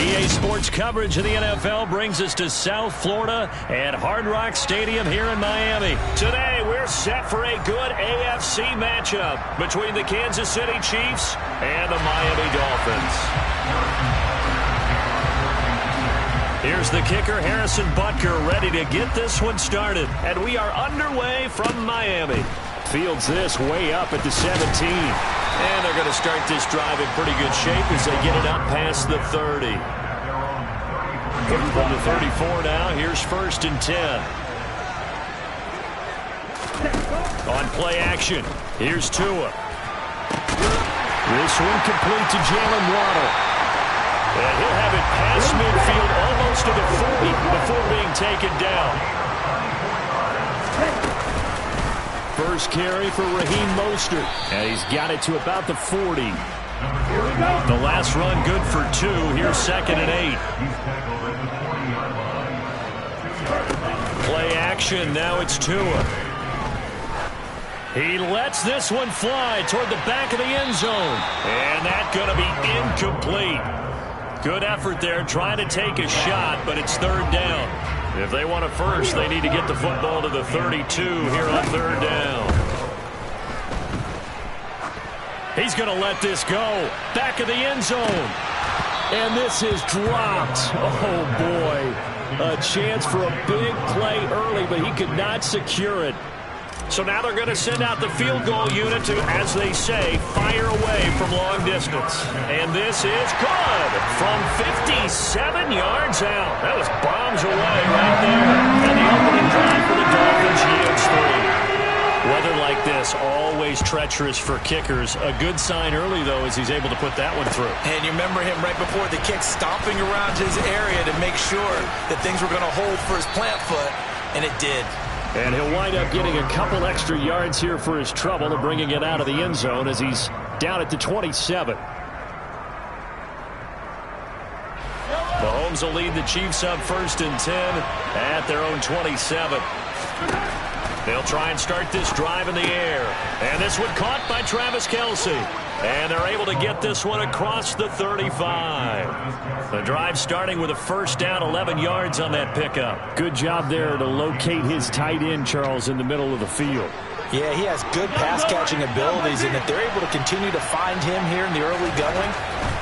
EA Sports coverage of the NFL brings us to South Florida at Hard Rock Stadium here in Miami. Today, we're set for a good AFC matchup between the Kansas City Chiefs and the Miami Dolphins. Here's the kicker, Harrison Butker, ready to get this one started. And we are underway from Miami. Fields this way up at the 17. And they're going to start this drive in pretty good shape as they get it up past the 30. From the 34 now, here's 1st and 10. On play action, here's Tua. This one complete to Jalen Waddle. And he'll have it past midfield almost to the 40 before being taken down. First carry for Raheem Mostert. And he's got it to about the 40. The last run good for 2. Here's 2nd and 8. Play action. Now it's Tua. He lets this one fly toward the back of the end zone. And that's going to be incomplete. Good effort there trying to take a shot, but it's 3rd down. If they want a first, they need to get the football to the 32 here on 3rd down. He's going to let this go. Back of the end zone. And this is dropped. Oh, boy. A chance for a big play early, but he could not secure it. So now they're going to send out the field goal unit to, as they say, fire away from long distance. And this is good from 57 yards out. That was bombs away right there. And the opening drive for the Dolphins yields 3. Weather like this, always treacherous for kickers. A good sign early, though, as he's able to put that one through. And you remember him right before the kick stomping around his area to make sure that things were going to hold for his plant foot, and it did. And he'll wind up getting a couple extra yards here for his trouble and bringing it out of the end zone as he's down at the 27. Mahomes will lead the Chiefs up 1st and 10 at their own 27. They'll try and start this drive in the air. And this one caught by Travis Kelce. And they're able to get this one across the 35. The drive starting with a 1st down, 11 yards on that pickup. Good job there to locate his tight end, Charles, in the middle of the field. Yeah, he has good pass-catching abilities, and if they're able to continue to find him here in the early going,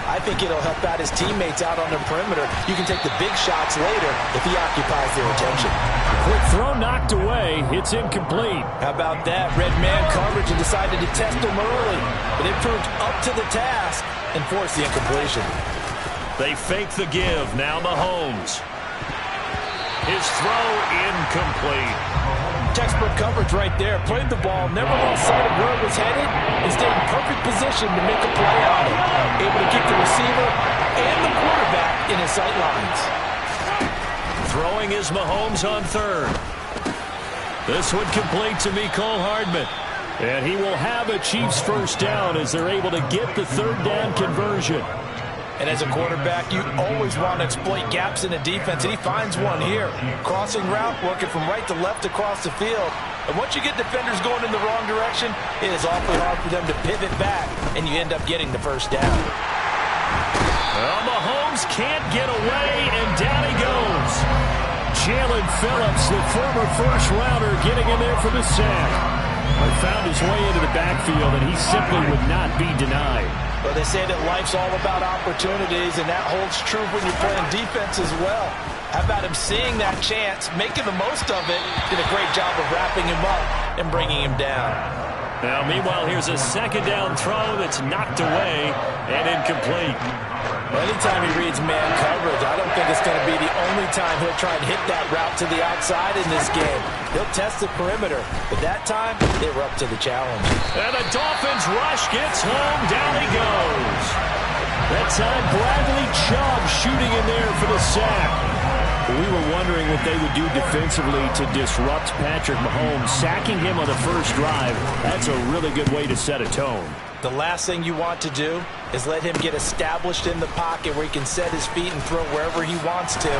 I think it'll help out his teammates out on the perimeter. You can take the big shots later if he occupies their attention. Quick throw knocked away. It's incomplete. How about that? Red man coverage and decided to test him early, but it proved up to the task and forced the incompletion. They fake the give. Now Mahomes. His throw incomplete. Textbook coverage right there. Played the ball, never lost sight of where it was headed, and stayed in perfect position to make a play on it. Able to keep the receiver and the quarterback in his sight lines. Throwing is Mahomes on 3rd. This one complete to Mecole Hardman. And he will have a Chiefs 1st down as they're able to get the 3rd down conversion. And as a quarterback, you always want to exploit gaps in the defense, and he finds one here. Crossing route, working from right to left across the field. And once you get defenders going in the wrong direction, it is awfully hard for them to pivot back, and you end up getting the 1st down. Well, Mahomes can't get away, and down he goes. Jalen Phillips, the former 1st-rounder, getting in there for the sack. Found his way into the backfield, and he simply would not be denied. Well, they say that life's all about opportunities, and that holds true when you're playing defense as well. How about him seeing that chance, making the most of it, did a great job of wrapping him up and bringing him down. Now, meanwhile, here's a 2nd down throw that's knocked away and incomplete. Anytime he reads man coverage, I don't think it's going to be the only time he'll try and hit that route to the outside in this game. He'll test the perimeter, but that time, they were up to the challenge. And the Dolphins rush gets home. Down he goes. That time, Bradley Chubb shooting in there for the sack. We were wondering what they would do defensively to disrupt Patrick Mahomes. Sacking him on the 1st drive, that's a really good way to set a tone. The last thing you want to do is let him get established in the pocket where he can set his feet and throw wherever he wants to.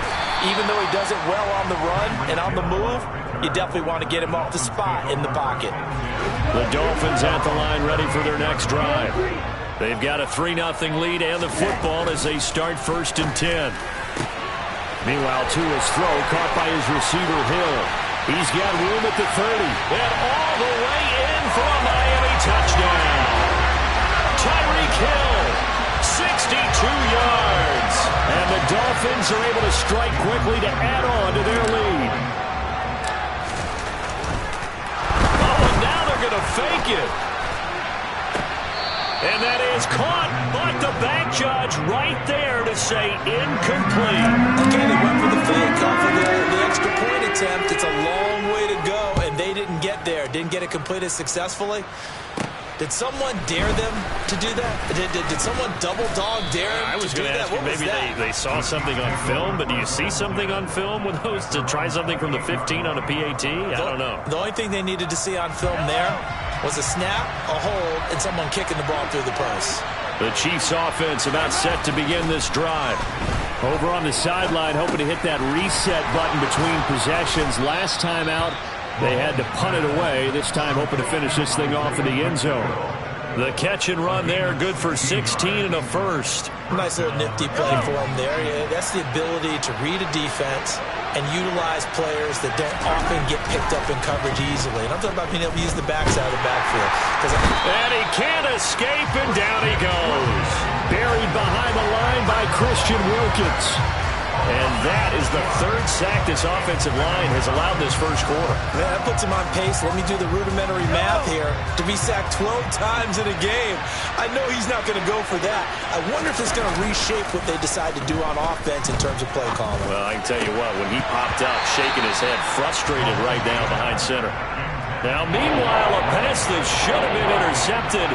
Even though he does it well on the run and on the move, you definitely want to get him off the spot in the pocket. The Dolphins at the line ready for their next drive. They've got a 3-0 lead and the football as they start 1st and 10. Meanwhile, Tua's throw caught by his receiver, Hill. He's got room at the 30. And all the way in for a Miami touchdown. Tyreek Hill, 62 yards. And the Dolphins are able to strike quickly to add on to their lead. Oh, and now they're going to fake it. And that is caught, but the back judge right there to say incomplete. Again, they went for the fake off of the extra point attempt. It's a long way to go, and they didn't get there. Didn't get it completed successfully. Did someone dare them to do that? Did someone double dog dare them I was to do going to that? ask you, maybe they saw something on film, but do you see something on film with those to try something from the 15 on a PAT? I don't know. The only thing they needed to see on film there was a snap, a hold, and someone kicking the ball through the post. The Chiefs offense about set to begin this drive. Over on the sideline, hoping to hit that reset button between possessions. Last time out, they had to punt it away. This time hoping to finish this thing off in the end zone. The catch and run there, good for 16 and a first. Nice little nifty play for him there. Yeah, that's the ability to read a defense and utilize players that don't often get picked up in coverage easily. And I'm talking about being able to use the backside of the backfield. And he can't escape, and down he goes. Buried behind the line by Christian Wilkins. And that is the 3rd sack this offensive line has allowed this first quarter. Man, that puts him on pace. Let me do the rudimentary math here. To be sacked 12 times in a game, I know he's not going to go for that. I wonder if it's going to reshape what they decide to do on offense in terms of play calling. Well, I can tell you what, when he popped up, shaking his head, frustrated right now behind center. Now, meanwhile, a pass that should have been intercepted,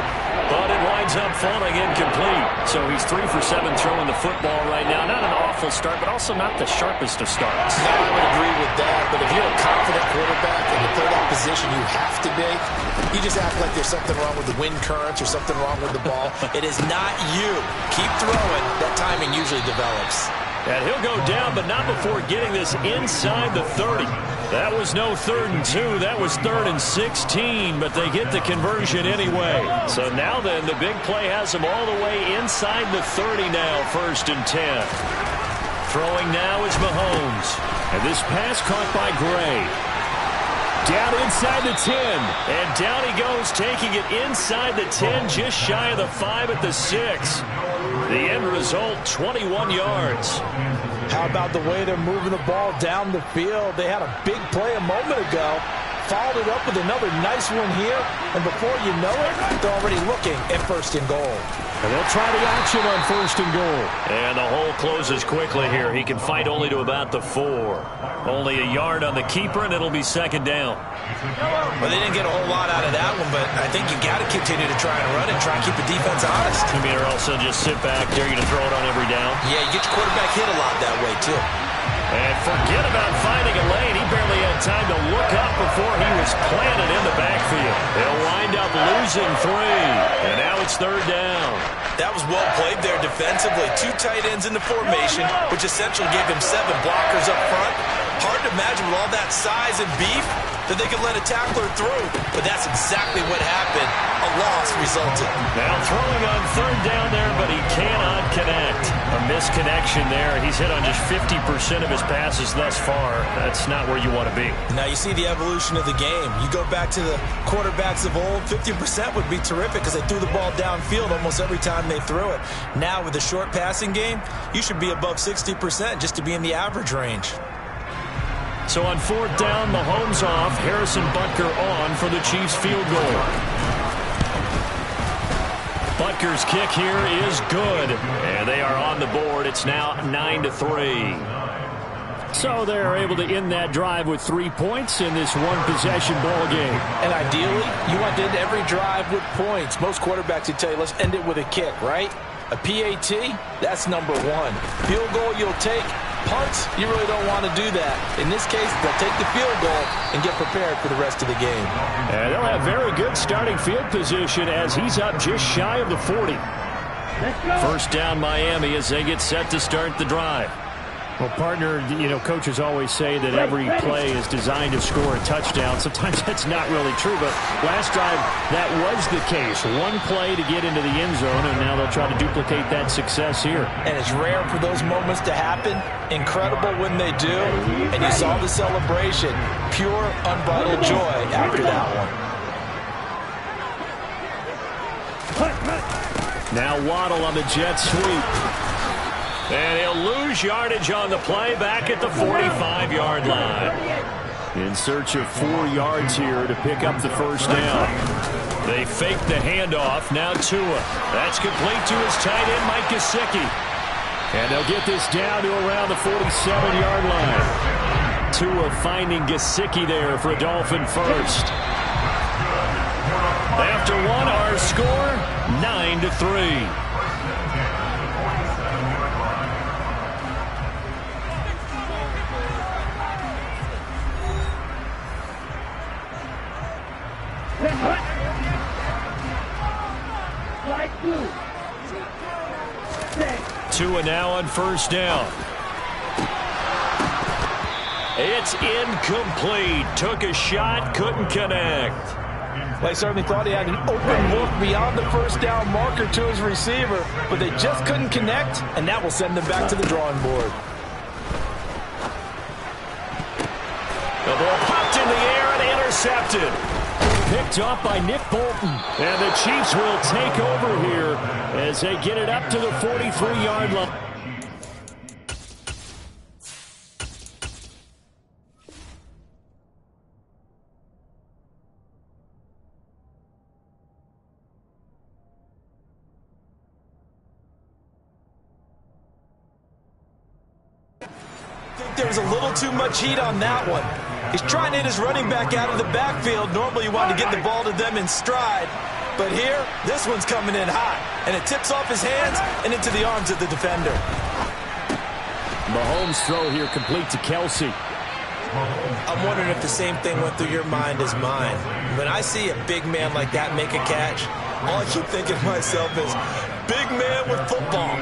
but it winds up falling incomplete. So he's 3 for 7 throwing the football right now. Not an awful start, but also not the sharpest of starts. No, I would agree with that. But if you're a confident quarterback and you play that position you have to be, you just act like there's something wrong with the wind currents or something wrong with the ball. It is not you. Keep throwing. That timing usually develops. And he'll go down, but not before getting this inside the 30. That was no 3rd and 2. That was 3rd and 16, but they get the conversion anyway. So now then, the big play has them all the way inside the 30 now, 1st and 10. Throwing now is Mahomes. And this pass caught by Gray. Down inside the 10. And down he goes, taking it inside the 10, just shy of the 5 at the 6. The end result, 21 yards. How about the way they're moving the ball down the field? They had a big play a moment ago. Followed it up with another nice one here. And before you know it, they're already looking at 1st and goal. And they'll try the action on 1st and goal. And the hole closes quickly here. He can fight only to about the 4. Only a yard on the keeper, and it'll be 2nd down. Well, they didn't get a whole lot out of that one, but I think you got to continue to try and run and try and keep the defense honest. You mean, or else they'll just sit back, dare you to throw it on every down? Yeah, you get your quarterback hit a lot that way, too. And forget about finding a lane. He barely had time to look up before he was planted in the backfield. They'll wind up losing 3. And now it's 3rd down. That was well played there defensively. 2 tight ends in the formation, which essentially gave them 7 blockers up front. Hard to imagine with all that size and beef that they could let a tackler through. But that's exactly what happened. A loss resulted. Now throwing on 3rd down there, but he cannot connect. A misconnection there. He's hit on just 50% of his passes thus far. That's not where you want to be. Now you see the evolution of the game. You go back to the quarterbacks of old, 50% would be terrific because they threw the ball downfield almost every time they threw it. Now with a short passing game, you should be above 60% just to be in the average range. So on 4th down, Mahomes off, Harrison Butker on for the Chiefs field goal. Butker's kick here is good, and they are on the board. It's now 9-3. So they're able to end that drive with 3 points in this one-possession ball game. And ideally, you want to end every drive with points. Most quarterbacks would tell you, let's end it with a kick, right? A PAT, that's number 1. Field goal you'll take. Punts, you really don't want to do that. In this case, they'll take the field goal and get prepared for the rest of the game. And they'll have very good starting field position as he's up just shy of the 40. 1st down Miami as they get set to start the drive. Well, partner, you know, coaches always say that every play is designed to score a touchdown. Sometimes that's not really true, but last drive, that was the case. One play to get into the end zone, and now they'll try to duplicate that success here. And it's rare for those moments to happen. Incredible when they do. And you saw the celebration. Pure, unbridled joy after that one. Now Waddle on the jet sweep. And he'll lose yardage on the play back at the 45-yard line. In search of 4 yards here to pick up the first down. They fake the handoff. Now Tua. That's complete to his tight end, Mike Gesicki. And they'll get this down to around the 47-yard line. Tua finding Gesicki there for a Dolphin first. After one, our score, 9-3. Tua now on first down. It's incomplete. Took a shot, couldn't connect. Well, he certainly thought he had an open look beyond the first down marker to his receiver, but they just couldn't connect, and that will send them back to the drawing board. The ball popped in the air and intercepted. Picked off by Nick Bolton. And the Chiefs will take over here as they get it up to the 43-yard line. I think there was a little too much heat on that one. He's trying to hit his running back out of the backfield. Normally you want to get the ball to them in stride. But here, this one's coming in hot. And it tips off his hands and into the arms of the defender. Mahomes' throw here complete to Kelsey. I'm wondering if the same thing went through your mind as mine. When I see a big man like that make a catch, all I keep thinking to myself is, big man with football.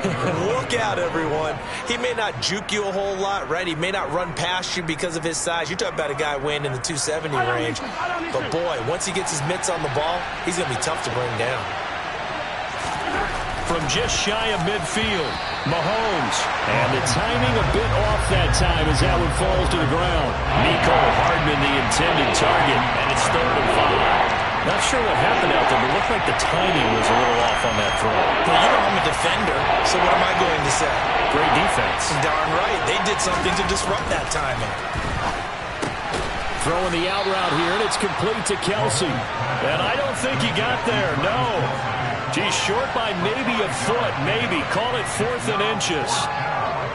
Look out, everyone. He may not juke you a whole lot, right? He may not run past you because of his size. You're talking about a guy weighing in the 270 range. But, boy, once he gets his mitts on the ball, he's going to be tough to bring down. From just shy of midfield, Mahomes. And the timing a bit off that time as that one falls to the ground. Nico Hardman, the intended target, and it's 3rd and 5. Not sure what happened out there, but it looked like the timing was a little off on that throw. Well, you know I'm a defender, so what am I going to say? Great defense. Darn right. They did something to disrupt that timing. Throwing the out route here, and it's complete to Kelsey. And I don't think he got there, no. He's short by maybe a foot, maybe. Call it 4th and inches.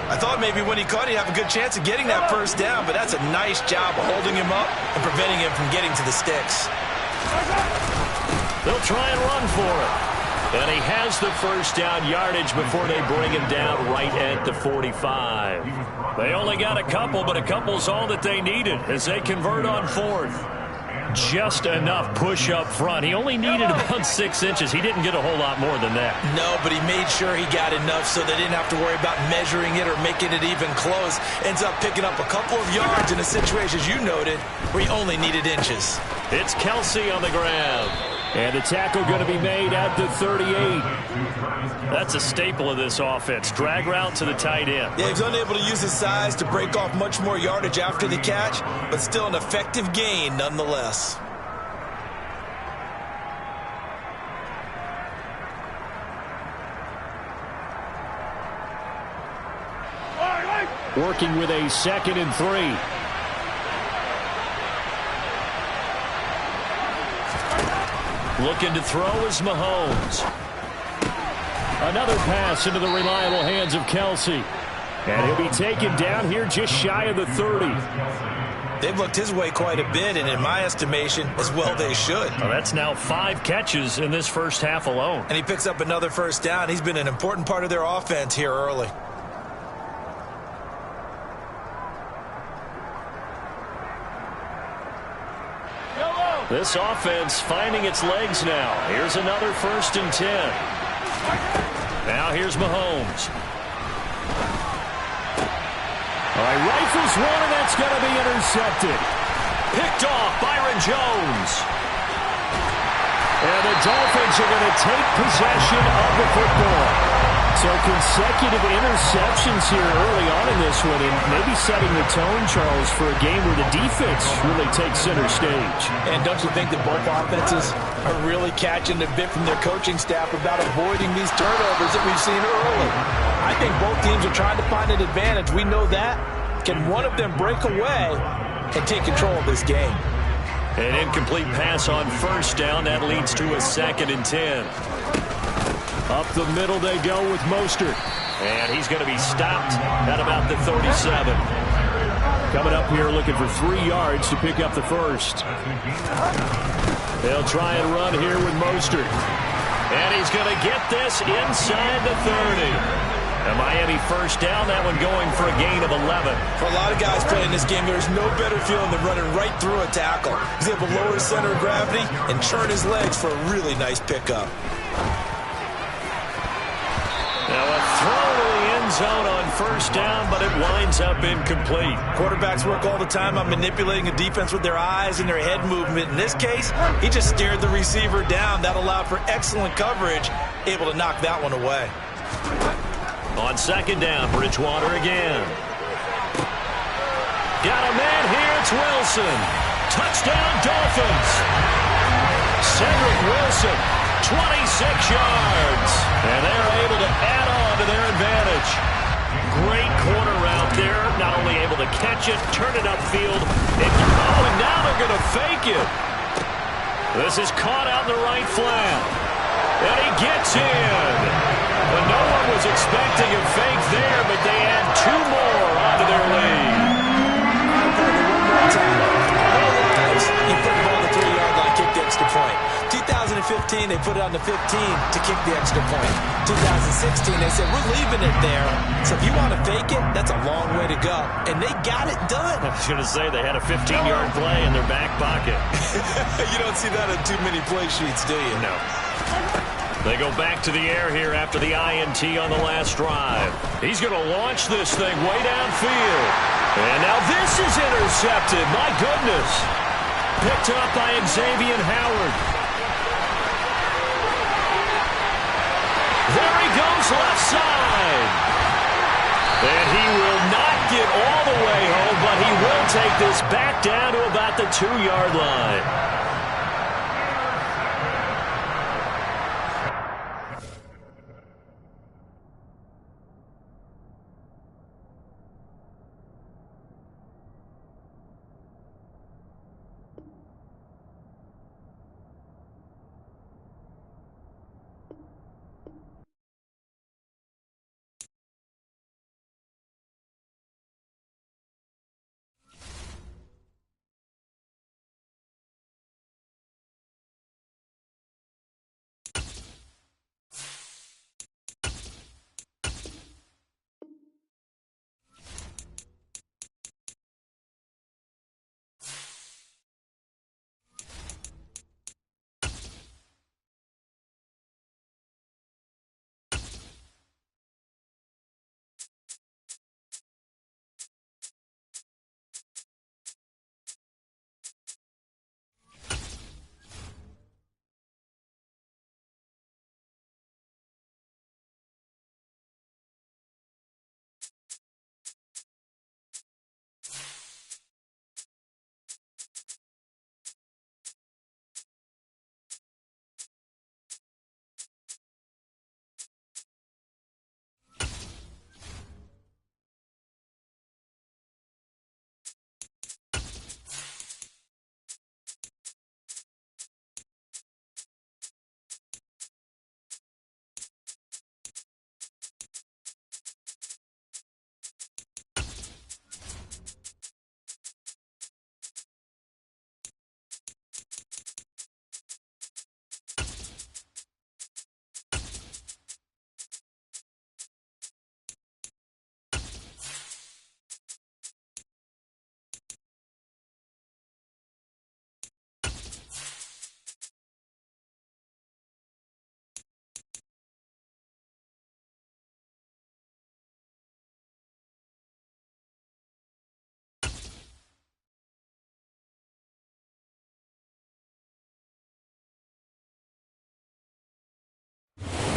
I thought maybe when he caught, he'd have a good chance of getting that first down, but that's a nice job of holding him up and preventing him from getting to the sticks. They'll try and run for it. And he has the first down yardage before they bring him down right at the 45. They only got a couple, but a couple's all that they needed as they convert on 4th. Just enough push up front. He only needed about 6 inches. He didn't get a whole lot more than that. No, but he made sure he got enough so they didn't have to worry about measuring it or making it even close. Ends up picking up a couple of yards in a situation, as you noted, where he only needed inches. It's Kelsey on the ground. And the tackle going to be made at the 38. That's a staple of this offense. Drag route to the tight end. Yeah, he's unable to use his size to break off much more yardage after the catch, but still an effective gain nonetheless. Working with a 2nd and 3. Looking to throw is Mahomes. Another pass into the reliable hands of Kelsey. And he'll be taken down here just shy of the 30. They've looked his way quite a bit, and in my estimation, as well they should. Well, that's now 5 catches in this first half alone. And he picks up another first down. He's been an important part of their offense here early. This offense finding its legs now. Here's another 1st and 10. Now here's Mahomes. All right, rifles one, and that's going to be intercepted. Picked off Byron Jones. And the Dolphins are going to take possession of the football. So consecutive interceptions here early on in this one, and maybe setting the tone, Charles, for a game where the defense really takes center stage. And don't you think that both offenses are really catching a bit from their coaching staff about avoiding these turnovers that we've seen early? I think both teams are trying to find an advantage. We know that. Can one of them break away and take control of this game? An incomplete pass on first down. That leads to a 2nd and 10. Up the middle they go with Mostert. And he's going to be stopped at about the 37. Coming up here looking for 3 yards to pick up the first. They'll try and run here with Mostert. And he's going to get this inside the 30. A Miami first down, that one going for a gain of 11. For a lot of guys playing this game, there's no better feeling than running right through a tackle. He's able to lower his center of gravity and turn his legs for a really nice pickup. Now a throw to the end zone on first down, but it winds up incomplete. Quarterbacks work all the time on manipulating a defense with their eyes and their head movement. In this case, he just stared the receiver down. That allowed for excellent coverage, able to knock that one away. On second down, Bridgewater again. Got a man here, it's Wilson. Touchdown, Dolphins. Cedric Wilson, 26 yards. And they're able to add on to their advantage. Great corner route there. Not only able to catch it, turn it upfield. And now they're going to fake it. This is caught out in the right flat. And he gets in. But no one was expecting a fake there, but they add 2 more onto their lead. One more time. Otherwise, you put the ball on the 3-yard line, kick the extra point. 2015, they put it on the 15 to kick the extra point. 2016, they said, we're leaving it there. So if you want to fake it, that's a long way to go. And they got it done. I was going to say, they had a 15-yard play in their back pocket. You don't see that on too many play sheets, do you? No. They go back to the air here after the INT on the last drive. He's going to launch this thing way downfield. And now this is intercepted. My goodness. Picked up by Xavier Howard. There he goes left side. And he will not get all the way home, but he will take this back down to about the 2-yard line.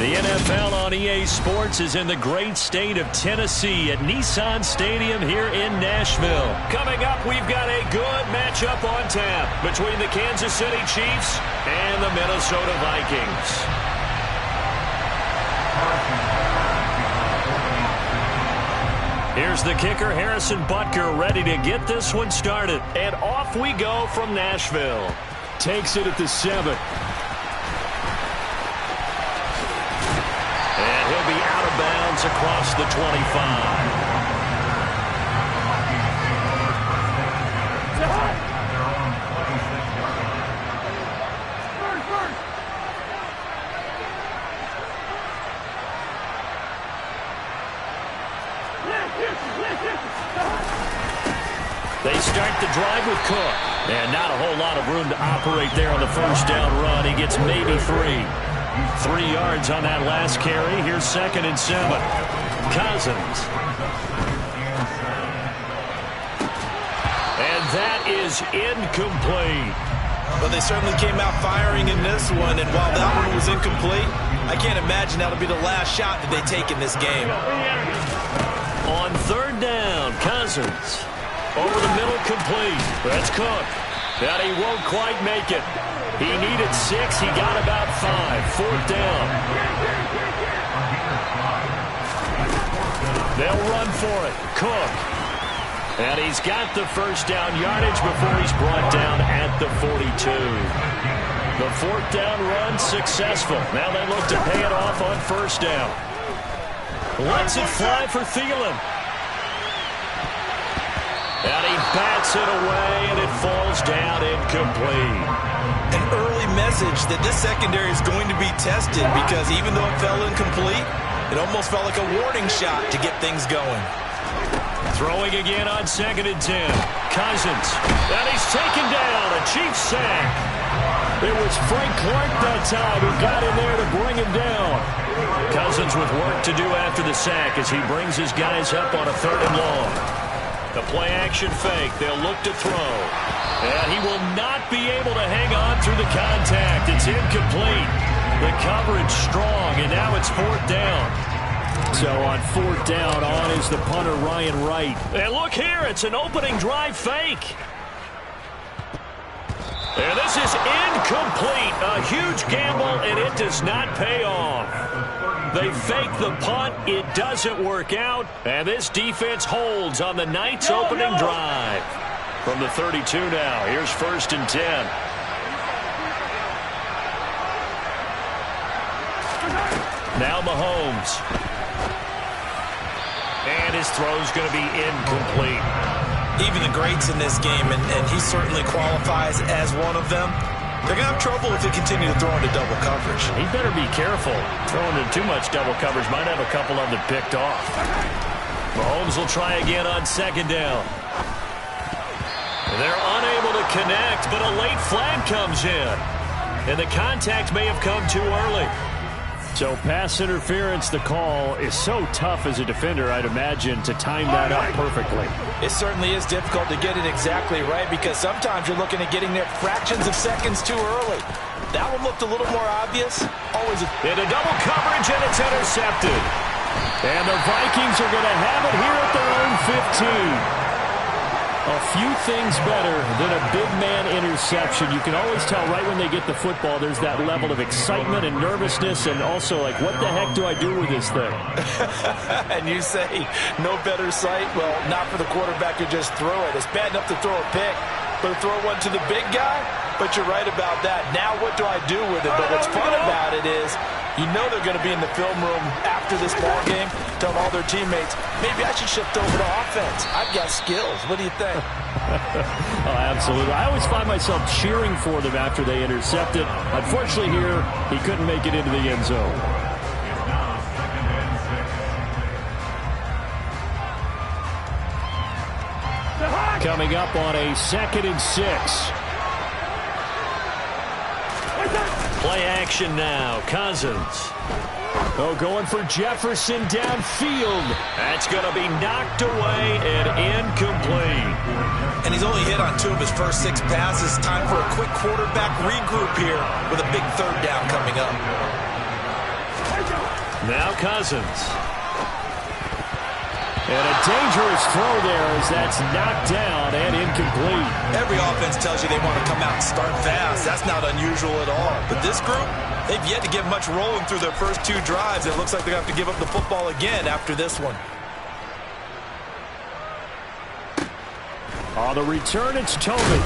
The NFL on EA Sports is in the great state of Tennessee at Nissan Stadium here in Nashville. Coming up, we've got a good matchup on tap between the Kansas City Chiefs and the Minnesota Vikings. Here's the kicker, Harrison Butker, ready to get this one started. And off we go from Nashville. Takes it at the 7. And he'll be out of bounds across the 25. They start the drive with Cook. And not a whole lot of room to operate there on the first down run. He gets maybe 3. 3 yards on that last carry. Here's 2nd and 7. Cousins. And that is incomplete. Well, they certainly came out firing in this one, and while that one was incomplete, I can't imagine that'll be the last shot that they take in this game. On 3rd down, Cousins. Over the middle, complete. That's Cook. And he won't quite make it. He needed 6. He got about 5. 4th down. They'll run for it. Cook. And he's got the first down yardage before he's brought down at the 42. The 4th down run successful. Now they look to pay it off on 1st down. Lets it fly for Thielen. And he bats it away, and it falls down incomplete. An early message that this secondary is going to be tested because even though it fell incomplete, it almost felt like a warning shot to get things going. Throwing again on 2nd and 10. Cousins. And he's taken down. A Chiefs sack. It was Frank Clark that time who got in there to bring him down. Cousins with work to do after the sack as he brings his guys up on a 3rd and long. The play-action fake. They'll look to throw. And he will not be able to hang on through the contact. It's incomplete. The coverage strong, and now it's 4th down. So on 4th down, on is the punter, Ryan Wright. And look here, it's an opening drive fake. And this is incomplete. A huge gamble, and it does not pay off. They fake the punt. It doesn't work out. And this defense holds on the night's opening drive. From the 32 now, here's 1st and 10. Now Mahomes. And his throw's going to be incomplete. Even the greats in this game, and he certainly qualifies as one of them, they're going to have trouble if they continue to throw into double coverage. He better be careful. Throwing into too much double coverage might have a couple of them picked off. Mahomes will try again on 2nd down. They're unable to connect, but a late flag comes in. And the contact may have come too early. So pass interference, the call, is so tough as a defender, I'd imagine, to time that up perfectly. It certainly is difficult to get it exactly right because sometimes you're looking at getting there fractions of seconds too early. That one looked a little more obvious. Always into double coverage, and it's intercepted. And the Vikings are going to have it here at their own 15. A few things better than a big man interception. You can always tell right when they get the football, there's that level of excitement and nervousness and also like, what the heck do I do with this thing? And you say, no better sight? Well, not for the quarterback to just throw it. It's bad enough to throw a pick, but to throw one to the big guy? But you're right about that. Now what do I do with it? But what's fun about it is you know they're going to be in the film room after this ball game, telling all their teammates, maybe I should shift over to offense. I've got skills. What do you think? Oh, absolutely. I always find myself cheering for them after they intercept it. Unfortunately here, he couldn't make it into the end zone. Coming up on a 2nd and 6. Play action now. Cousins. Oh, going for Jefferson downfield. That's going to be knocked away and incomplete. And he's only hit on 2 of his first 6 passes. Time for a quick quarterback regroup here with a big 3rd down coming up. Now Cousins. And a dangerous throw there as that's knocked down and incomplete. Every offense tells you they want to come out and start fast. That's not unusual at all. But this group, they've yet to get much rolling through their first 2 drives. It looks like they're going to have to give up the football again after this one. On the return, it's Toby.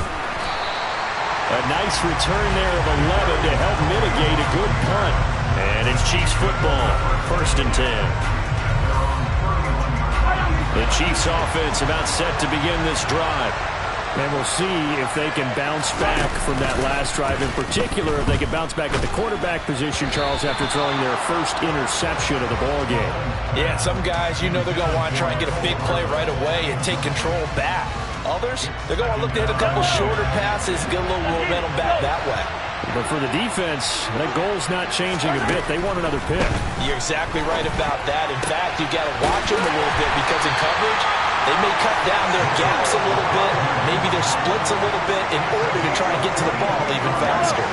A nice return there of 11 to help mitigate a good punt. And it's Chiefs football, 1st and 10. The Chiefs offense about set to begin this drive. And we'll see if they can bounce back from that last drive. In particular, if they can bounce back at the quarterback position, Charles, after throwing their first interception of the ballgame. Yeah, some guys, you know they're going to want to try and get a big play right away and take control back. Others, they're going to look to hit a couple shorter passes, get a little momentum back that way. But for the defense, that goal's not changing a bit. They want another pick. You're exactly right about that. In fact, you've got to watch them a little bit because in coverage, they may cut down their gaps a little bit, maybe their splits a little bit in order to try and get to the ball even faster.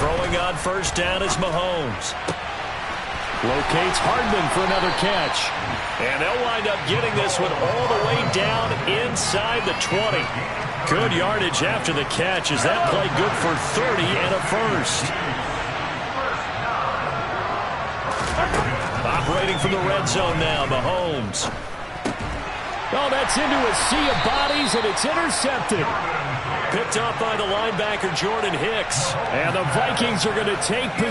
Throwing on 1st down is Mahomes. Locates Hardman for another catch. And they'll wind up getting this one all the way down inside the 20. Good yardage after the catch as that play good for 30 and a first. Operating from the red zone now, Mahomes. Oh, that's into a sea of bodies, and it's intercepted. Picked up by the linebacker, Jordan Hicks. And the Vikings are going to take